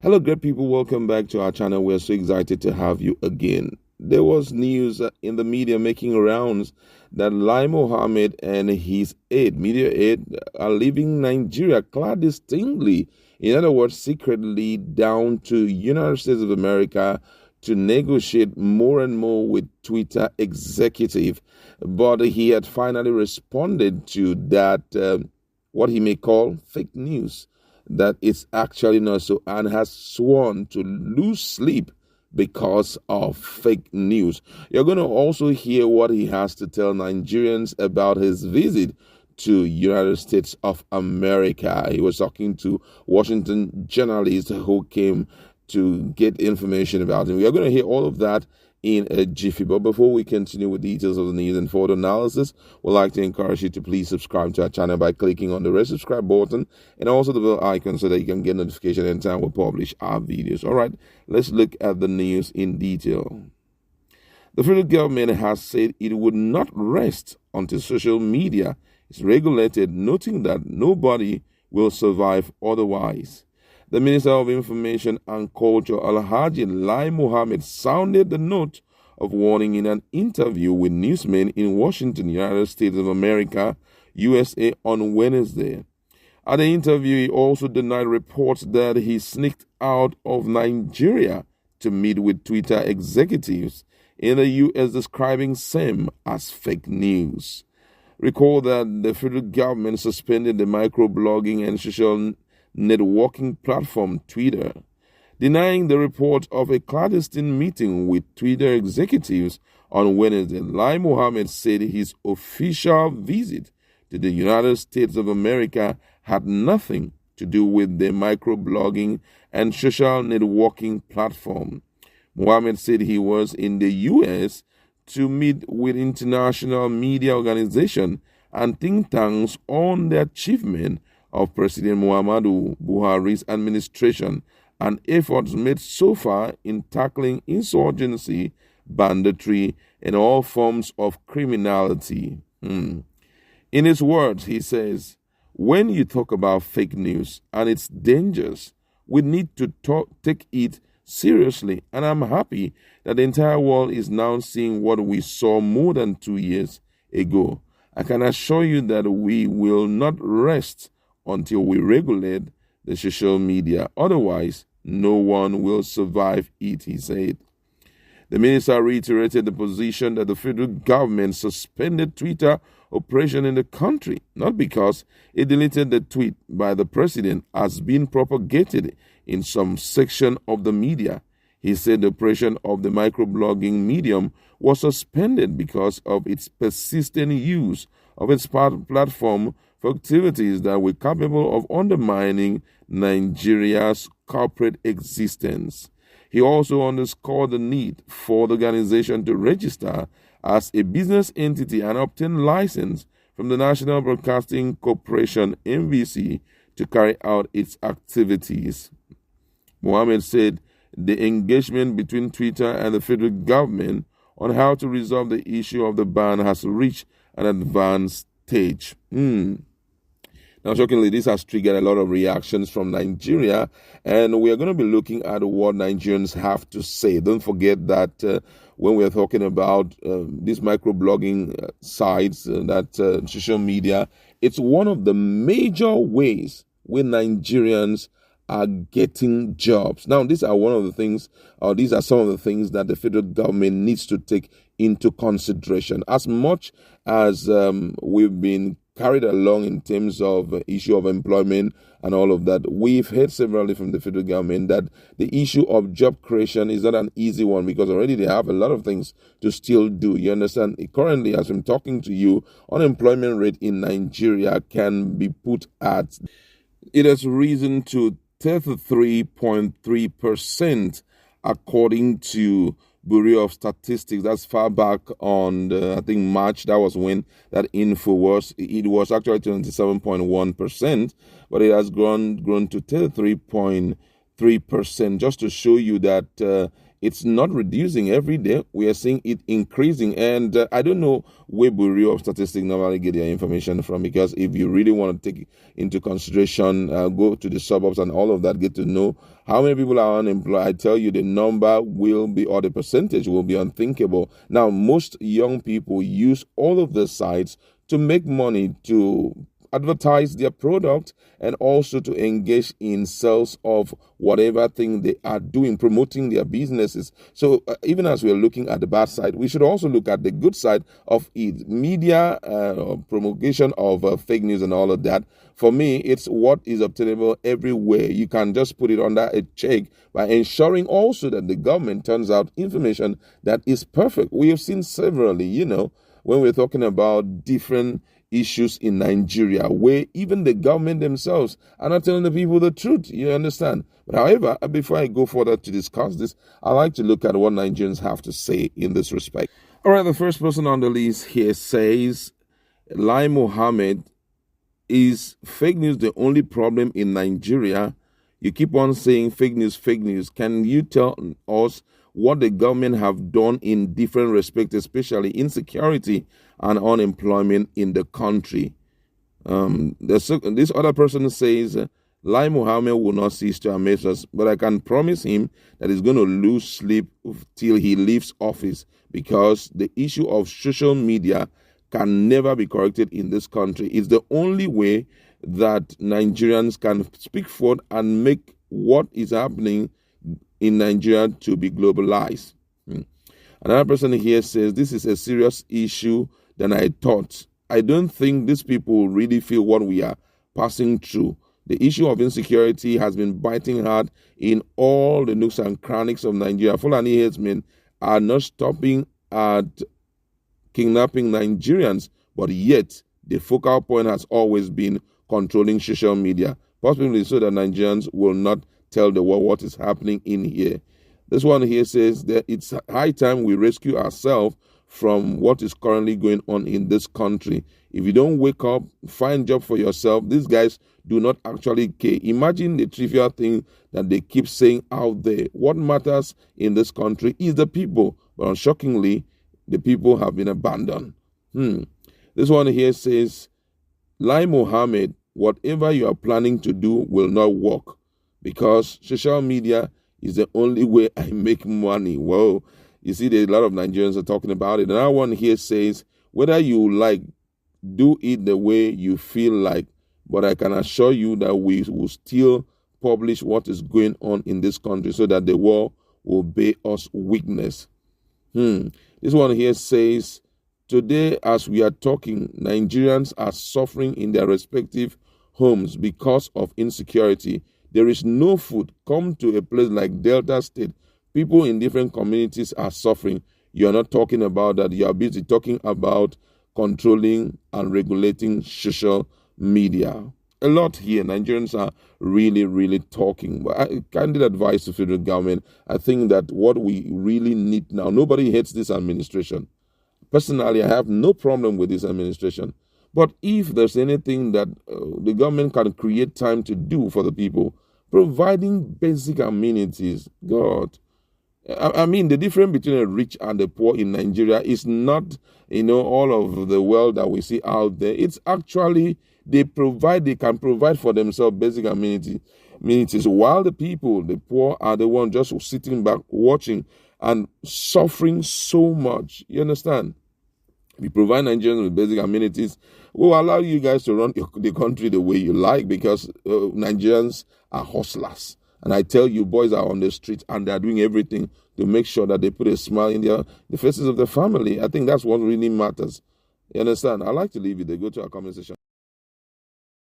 Hello, great people. Welcome back to our channel. We're so excited to have you again. There was news in the media making rounds that Lai Mohammed and his media aide, are leaving Nigeria clandestinely. In other words, secretly down to United States of America to negotiate more and more with Twitter executive. But he had finally responded to that, what he may call fake news, that it's actually not so, and has sworn to lose sleep because of fake news. You're going to also hear what he has to tell Nigerians about his visit to United States of America. He was talking to Washington journalists who came to get information about him. We are going to hear all of that in a jiffy. But before we continue with details of the news and further analysis, we'd like to encourage you to please subscribe to our channel by clicking on the red subscribe button and also the bell icon so that you can get notification anytime we publish our videos. All right, let's look at the news in detail. The federal government has said it would not rest until social media is regulated, noting that nobody will survive otherwise. The Minister of Information and Culture, Alhaji Lai Mohammed, sounded the note of warning in an interview with newsmen in Washington, United States of America, USA, on Wednesday. At the interview, he also denied reports that he sneaked out of Nigeria to meet with Twitter executives in the U.S., describing same as fake news. Recall that the federal government suspended the microblogging and social networking platform Twitter, denying the report of a clandestine meeting with Twitter executives on Wednesday. Lai Mohammed said his official visit to the United States of America had nothing to do with the microblogging and social networking platform. Mohammed said he was in the U.S. to meet with international media organizations and think tanks on the achievement of President Muhammadu Buhari's administration and efforts made so far in tackling insurgency, banditry, and all forms of criminality. In his words, he says, when you talk about fake news and its dangers, we need to take it seriously, and I'm happy that the entire world is now seeing what we saw more than 2 years ago. I can assure you that we will not rest until we regulate the social media. Otherwise, no one will survive it, he said. The minister reiterated the position that the federal government suspended Twitter operation in the country, not because it deleted the tweet by the president as being propagated in some section of the media. He said the operation of the microblogging medium was suspended because of its persistent use of its platform for activities that were capable of undermining Nigeria's corporate existence. He also underscored the need for the organization to register as a business entity and obtain license from the National Broadcasting Corporation, NBC, to carry out its activities. Mohammed said the engagement between Twitter and the federal government on how to resolve the issue of the ban has reached an advanced stage. Now, shockingly, this has triggered a lot of reactions from Nigeria, and we are going to be looking at what Nigerians have to say. Don't forget that when we are talking about these microblogging sites, social media, it's one of the major ways where Nigerians are getting jobs. Now, these are these are some of the things that the federal government needs to take into consideration. As much as we've been carried along in terms of issue of employment and all of that, we've heard severally from the federal government that the issue of job creation is not an easy one because already they have a lot of things to still do. You understand? Currently, as I'm talking to you, unemployment rate in Nigeria can be put at, it has risen to 33.3% according to Bureau of Statistics. That's far back on I think March. That was when that info was. It was actually 27.1%, but it has grown to 33.3%. Just to show you that It's not reducing every day. We are seeing it increasing. And I don't know where Bureau of Statistics normally get their information from, because if you really want to take into consideration, go to the suburbs and all of that, get to know how many people are unemployed. I tell you, the number will be, or the percentage will be unthinkable. Now, most young people use all of the sites to make money, to advertise their product, and also to engage in sales of whatever thing they are doing, promoting their businesses. So even as we're looking at the bad side, we should also look at the good side of it. Media promulgation of fake news and all of that. For me, it's what is obtainable everywhere. You can just put it under a check by ensuring also that the government turns out information that is perfect. We have seen severally, when we're talking about different issues in Nigeria, where even the government themselves are not telling the people the truth. You understand? But however, before I go further to discuss this, I like to look at what Nigerians have to say in this respect. All right, the first person on the list here says, Lai Mohammed, is fake news the only problem in Nigeria? You keep on saying fake news, fake news. Can you tell us what the government have done in different respects, especially insecurity and unemployment in the country? This other person says, Lai Mohammed will not cease to amaze us, but I can promise him that he's going to lose sleep till he leaves office, because the issue of social media can never be corrected in this country. It's the only way that Nigerians can speak forth and make what is happening in Nigeria to be globalized. Another person here says, this is a serious issue than I thought. I don't think these people really feel what we are passing through. The issue of insecurity has been biting hard in all the nooks and crannies of Nigeria. Fulani headsmen are not stopping at kidnapping Nigerians, but yet the focal point has always been controlling social media, possibly so that Nigerians will not tell the world what is happening in here. This one here says that it's high time we rescue ourselves from what is currently going on in this country. If you don't wake up, find job for yourself, these guys do not actually care. Imagine the trivial thing that they keep saying out there. What matters in this country is the people, but shockingly, the people have been abandoned. This one here says, Lai Mohammed, whatever you are planning to do will not work, because social media is the only way I make money. Whoa. You see, a lot of Nigerians are talking about it. Another one here says, whether you like, do it the way you feel like, but I can assure you that we will still publish what is going on in this country so that the world will bear us witness. This one here says, today as we are talking, Nigerians are suffering in their respective homes because of insecurity. There is no food. Come to a place like Delta State. People in different communities are suffering. You are not talking about that. You are busy talking about controlling and regulating social media. A lot here. Nigerians are really, really talking. But candid advice to federal government, I think that what we really need now, nobody hates this administration. Personally, I have no problem with this administration. But if there's anything that the government can create time to do for the people, providing basic amenities, God. I mean, the difference between the rich and the poor in Nigeria is not, all of the wealth that we see out there. It's actually they can provide for themselves basic amenities, while the people, the poor, are the ones just sitting back, watching and suffering so much. You understand? We provide Nigerians with basic amenities. We'll allow you guys to run the country the way you like, because Nigerians are hustlers. And I tell you, boys are on the street and they're doing everything to make sure that they put a smile in the faces of the family. I think that's what really matters. You understand? I like to leave it there. Go to our comment section.